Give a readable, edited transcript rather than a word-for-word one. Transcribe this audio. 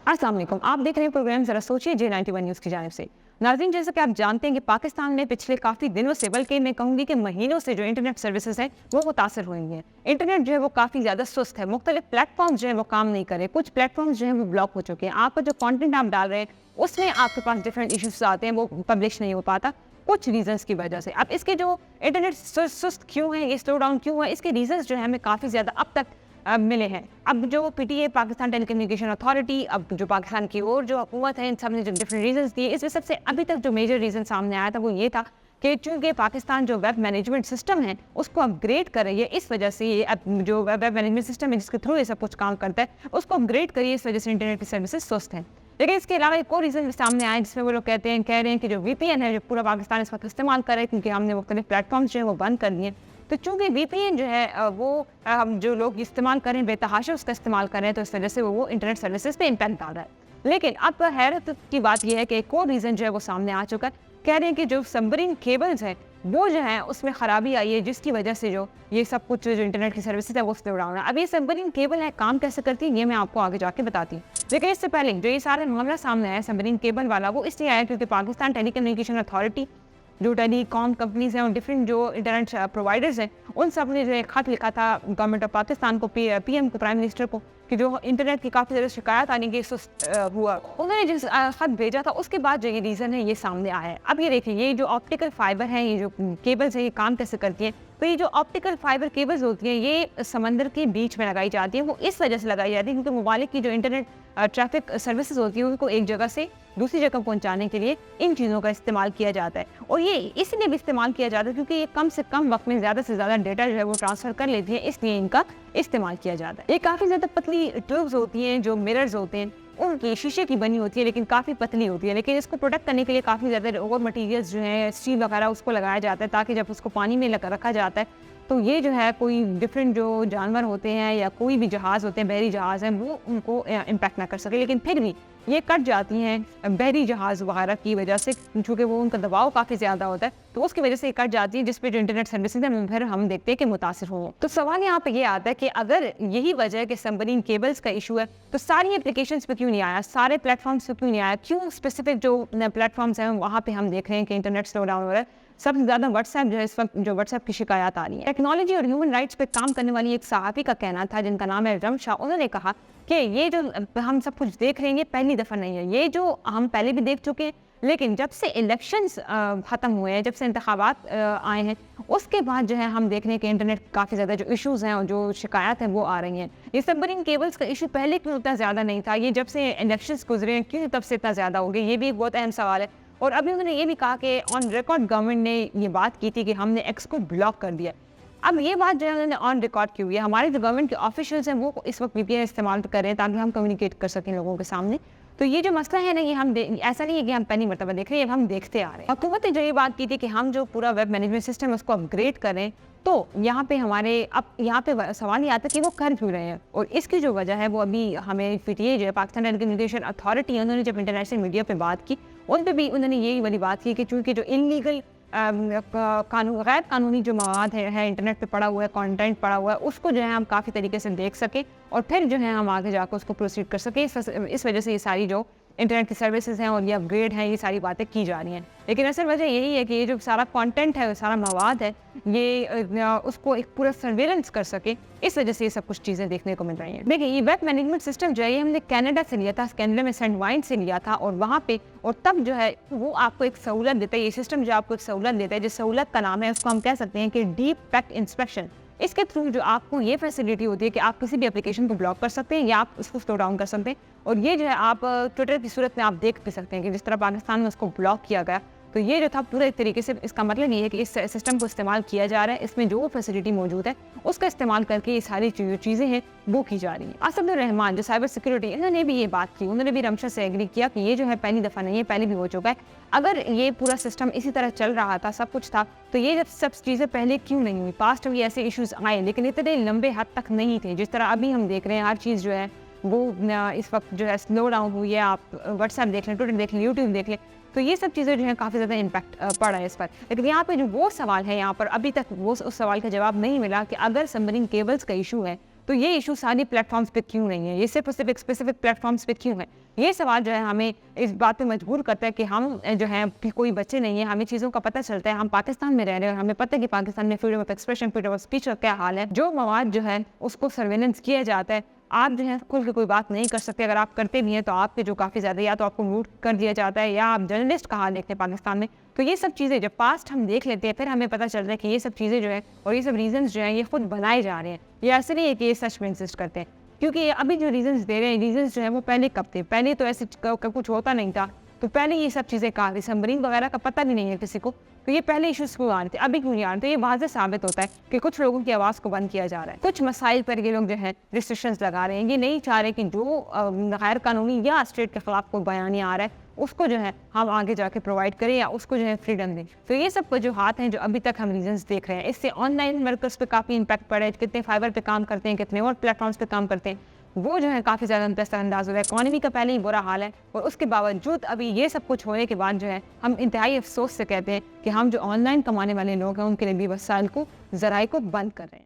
अस्सलाम वालेकुम, आप देख रहे हैं प्रोग्राम ज़रा सोचिए J91 न्यूज़ की जानिब से। नाज़रीन, जैसा कि आप जानते हैं कि पाकिस्तान में पिछले काफ़ी दिनों से, बल्कि मैं कहूँगी कि महीनों से जो इंटरनेट सर्विसेज हैं वो मुतासर हुई हैं। इंटरनेट जो है वो काफ़ी ज़्यादा सुस्त है, मुख्तलिफ प्लेटफॉर्म्स जो है वो काम नहीं कर रहे, कुछ प्लेटफॉर्म्स जो है वो ब्लॉक हो चुके हैं। आपका जो कॉन्टेंट आप डाल रहे हैं उसमें आपके पास डिफरेंट इशूज़ आते हैं, वो पब्लिश नहीं हो पाता कुछ रीजंस की वजह से। अब इसके जो इंटरनेट सुस्त क्यों है, ये स्लो डाउन क्यों है, इसके रीजंस जो है हमें काफ़ी ज़्यादा अब तक मिले हैं। अब जो PTA पाकिस्तान टेलीकम्युनिकेशन अथॉरिटी, अब जो पाकिस्तान की और जो हुकूमत है, इन सब ने जो डिफरेंट रीजंस दिए, इसमें सबसे अभी तक जो मेजर रीज़न सामने आया था वो ये था कि चूँकि पाकिस्तान जो वेब मैनेजमेंट सिस्टम है उसको अपग्रेड कर रही है, इस वजह से ये जो वेब मैनेजमेंट सिस्टम है जिसके थ्रू ये सब कुछ काम करता है उसको अपग्रेड करिए, इस वजह से इंटरनेट की सर्विसेज सुस्त हैं। लेकिन इसके अलावा एक और रीज़न सामने आया जिसमें वो लोग कह रहे हैं कि जो VPN है जो पूरा पाकिस्तान इस वक्त इस्तेमाल कर रहे हैं, क्योंकि हमने मुख्तलिफ प्लेटफॉर्म्स जो है वो बंद कर दिए। तो चूँकि VPN जो है वो हम जो लोग इस्तेमाल कर रहे हैं, बेतहाशा उसका इस्तेमाल कर रहे हैं, तो इस वजह से वो इंटरनेट सर्विसेज पे इम्पैक्ट डाल रहा है। लेकिन अब हैरत की बात यह है कि एक और रीज़न जो है वो सामने आ चुका है। कह रहे हैं कि जो सबमरीन केबल्स हैं वो जो है उसमें ख़राबी आई है, जिसकी वजह से जो ये सब कुछ जो इंटरनेट की सर्विसेज है वो स्लो डाउन है। अब ये सबमरीन केबल है काम कैसे करती है ये मैं आपको आगे जाके बताती हूँ। लेकिन इससे पहले जो ये सारा मामला सामने आया सबमरीन केबल वाला, वो इसलिए आया क्योंकि पाकिस्तान टेलीकम्युनिकेशन अथॉरिटी, जो टेलीकॉम कंपनीज हैं और डिफरेंट जो इंटरनेट प्रोवाइडर्स हैं, उन सब ने जो एक खत लिखा था गवर्नमेंट ऑफ पाकिस्तान को, PM को, प्राइम मिनिस्टर को, कि जो इंटरनेट की काफ़ी ज़्यादा शिकायत आने की सुस्त हुआ। उन्होंने जिस खत भेजा था उसके बाद जो ये रीज़न है ये सामने आया है। अब ये देखिए, ये जो ऑप्टिकल फाइबर है, ये जो केबल्स है, ये काम कैसे करती हैं। तो ये जो ऑप्टिकल फाइबर केबल्स होती हैं ये समंदर के बीच में लगाई जाती है। वो इस वजह से लगाई जाती है क्योंकि ममालिक की जो इंटरनेट ट्रैफिक सर्विसेज होती है उनको एक जगह से दूसरी जगह पहुंचाने के लिए इन चीज़ों का इस्तेमाल किया जाता है। और ये इसलिए भी इस्तेमाल किया जाता है क्योंकि ये कम से कम वक्त में ज़्यादा से ज़्यादा डेटा जो है वो ट्रांसफ़र कर लेती है, इसलिए इनका इस्तेमाल किया जाता है। ये काफ़ी ज़्यादा पतली ट्यूब्स होती हैं, जो मिरर्स होते हैं उनकी शीशे की बनी होती है, लेकिन काफ़ी पतली होती है। लेकिन इसको प्रोटेक्ट करने के लिए काफ़ी ज़्यादा और मटीरियल्स जो हैं, स्टील वगैरह, उसको लगाया जाता है ताकि जब उसको पानी में रखा जाता है तो ये जो है कोई डिफरेंट जो जानवर होते हैं या कोई भी जहाज़ होते हैं, बहरी जहाज़ हैं, वो उनको इम्पैक्ट ना कर सके। लेकिन फिर भी ये कट जाती हैं बहरी जहाज़ वगैरह की वजह से, चूँकि वो उनका दबाव काफ़ी ज़्यादा होता है, तो उसकी वजह से ये कट जाती है, जिस पे जो इंटरनेट सर्विसेज हैं फिर हम देखते हैं कि मुतासिर हो। तो सवाल यहाँ पे ये आता है कि अगर यही वजह है कि सबमरीन केबल्स का इशू है तो सारी एप्लीकेशंस पे क्यों नहीं आया, सारे प्लेटफॉर्म्स पे क्यों नहीं आया, क्यों स्पेसिफिक जो प्लेटफॉर्म्स हैं वहाँ पे हम देख रहे हैं कि इंटरनेट स्लो डाउन हो रहा है। सबसे ज़्यादा व्हाट्सएप जो है इस वक्त जो व्हाट्सएप की शिकायत आ रही है। टेक्नोलॉजी और ह्यूमन राइट्स पे काम करने वाली एक सहाफ़ी का कहना था जिनका नाम है रमशा। उन्होंने कहा कि ये जो हम सब कुछ देख रहे हैं ये पहली दफ़ा नहीं है, ये जो हम पहले भी देख चुके हैं, लेकिन जब से इलेक्शंस ख़त्म हुए हैं, जब से इंतखाबात आए हैं, उसके बाद जो है हम देख रहे हैं कि इंटरनेट काफ़ी ज़्यादा जो इश्यूज़ हैं और जो शिकायत है वो आ रही हैं। ये सबमरीन केबल्स का इशू पहले क्यों उतना ज़्यादा नहीं था, ये जब से इलेक्शंस गुजरे हैं क्यों तब से इतना ज़्यादा हो गया, ये भी एक बहुत अहम सवाल है। और अभी उन्होंने ये भी कहा कि ऑन रिकॉर्ड गवर्नमेंट ने ये बात की थी कि हमने X को ब्लॉक कर दिया। अब ये बात जो है उन्होंने ऑन रिकॉर्ड की हुई है। हमारे जो गवर्नमेंट के ऑफिशियल्स हैं वो इस वक्त VPN इस्तेमाल कर रहे हैं ताकि हम कम्युनिकेट कर सकें लोगों के सामने। तो ये जो मसला है ना, ये हम ऐसा नहीं है कि हम पहली मरतबा देख रहे हैं, हम देखते आ रहे हैं। हुकूमत ने जो ये बात की थी कि हम जो पूरा वेब मैनेजमेंट सिस्टम है उसको अपग्रेड करें, तो यहाँ पे हमारे अब यहाँ पे सवाल ये आता है कि वो कर क्यों रहे हैं। और इसकी जो वजह है वो अभी हमें PTA जो है पाकिस्तान टेलीकम्युनिकेशन अथॉरिटी, उन्होंने जब इंटरनेशनल मीडिया पे बात की उन पर भी उन्होंने यही वाली बात की कि चूँकि जो इलीगल गैर कानूनी जो मवाद है इंटरनेट पे पड़ा हुआ है, कंटेंट पड़ा हुआ है, उसको जो है हम काफ़ी तरीके से देख सकें और फिर जो है हम आगे जाकर उसको प्रोसीड कर सकें। इस वजह से ये सारी जो इंटरनेट की सर्विसेज हैं और ये अपग्रेड हैं, ये सारी बातें की जा रही हैं। लेकिन असल वजह यही है कि ये जो सारा कंटेंट है, सारा मवाद है, ये उसको एक पूरा सर्वेलेंस कर सके, इस वजह से ये सब कुछ चीज़ें देखने को मिल रही हैं। देखिए, ये वेब मैनेजमेंट सिस्टम जो है ये हमने कनाडा से लिया था, कनाडा में सेंडवाइन से लिया था और वहाँ पे और तब जो है वो आपको एक सहूलत देता है, ये सिस्टम जो आपको एक सहूलत देता है, जिस सहूलत का नाम है उसको हम कह सकते हैं कि डीप पैक्ट इंस्पेक्शन। इसके थ्रू जो आपको ये फैसिलिटी होती है कि आप किसी भी एप्लीकेशन को ब्लॉक कर सकते हैं या आप उसको स्लो डाउन कर सकते हैं। और ये जो है आप ट्विटर की सूरत में आप देख भी सकते हैं कि जिस तरह पाकिस्तान में उसको ब्लॉक किया गया, तो ये जो था पूरे तरीके से, इसका मतलब ये है कि इस सिस्टम को इस्तेमाल किया जा रहा है, इसमें जो फैसिलिटी मौजूद है उसका इस्तेमाल करके ये सारी चीज़ें हैं वो की जा रही हैं। असद रहमान जो साइबर सिक्योरिटी, इन्होंने भी ये बात की, उन्होंने भी रमशा से एग्री किया कि ये जो है पहली दफ़ा नहीं है, पहले भी हो चुका है। अगर ये पूरा सिस्टम इसी तरह चल रहा था, सब कुछ था, तो ये जब सब चीज़ें पहले क्यों नहीं हुई। पास्ट में ऐसे इश्यूज आए लेकिन इतने लंबे हद तक नहीं थे जिस तरह अभी हम देख रहे हैं। हर चीज़ जो है वो इस वक्त जो है स्लो डाउन हुई है। आप व्हाट्सएप देख लें, ट्विटर देख लें, यूट्यूब देख लें, तो ये सब चीज़ें जो है काफ़ी ज़्यादा इम्पैक्ट पड़ रहा है इस पर। लेकिन यहाँ पे जो वो सवाल है, यहाँ पर अभी तक वो उस सवाल का जवाब नहीं मिला कि अगर सबमरीन केबल्स का इशू है تو یہ ایشو ساری پلیٹ فارمس پہ کیوں نہیں ہے, یہ صرف اور صرف ایک اسپیسیفک پلیٹ فارمس پہ کیوں ہے؟ یہ سوال جو ہے ہمیں اس بات پہ مجبور کرتا ہے کہ ہم جو ہے کوئی بچے نہیں ہیں, ہمیں چیزوں کا پتہ چلتا ہے, ہم پاکستان میں رہ رہے ہیں اور ہمیں پتہ ہے کہ پاکستان میں freedom of expression, freedom of speech کا کیا حال ہے. جو مواد جو ہے اس کو سرویلنس کیا جاتا ہے, آپ جو ہے کھل کے کوئی بات نہیں کر سکتے. اگر آپ کرتے بھی ہیں تو آپ کے جو کافی زیادہ یا تو آپ کو موٹ کر دیا جاتا ہے یا آپ جرنلسٹ کا حال دیکھتے ہیں پاکستان میں. تو یہ سب چیزیں جب پاسٹ ہم دیکھ لیتے ہیں پھر ہمیں پتہ چلتا ہے کہ یہ سب چیزیں جو ہے اور یہ سب ریزنس جو ہیں یہ خود بنائے جا رہے ہیں. یہ ایسے نہیں ہے کہ یہ سچ میں ایگزسٹ کرتے ہیں, کیونکہ یہ ابھی جو ریزنس دے رہے ہیں ریزنس جو ہے وہ پہلے کب تھے. پہلے تو ایسے کچھ ہوتا نہیں تھا, تو پہلے یہ سب چیزیں کہا تھی. سبمرین وغیرہ کا پتہ بھی نہیں ہے کسی کو, تو یہ پہلے ایشوز کیوں آ رہے تھے, ابھی کیوں نہیں آ رہے تھے. یہ واضح ثابت ہوتا ہے کہ کچھ لوگوں کی آواز کو بند کیا جا رہا ہے. کچھ مسائل پر یہ لوگ جو ہے ریسٹرکشنز لگا رہے ہیں. یہ نہیں چاہ رہے کہ جو غیر قانونی یا اسٹیٹ کے خلاف کوئی بیانیہ آ رہا ہے اس کو جو ہے ہم آگے جا کے پرووائڈ کریں یا اس کو جو ہے فریڈم دیں. تو یہ سب وجوہات ہیں جو ابھی تک ہم ریزنس دیکھ رہے ہیں. اس سے آن لائن ورکرس پہ کافی امپیکٹ پڑا ہے, کتنے فائبر پہ کام کرتے ہیں, کتنے اور پلیٹ فارمس پہ کام کرتے ہیں, وہ جو ہے کافی زیادہ اثر انداز ہو رہا ہے. اکانومی کا پہلے ہی برا حال ہے اور اس کے باوجود ابھی یہ سب کچھ ہونے کے بعد جو ہے ہم انتہائی افسوس سے کہتے ہیں کہ ہم جو آن لائن کمانے والے لوگ ہیں ان کے لیے بھی وسائل کو ذرائع کو بند کر رہے ہیں.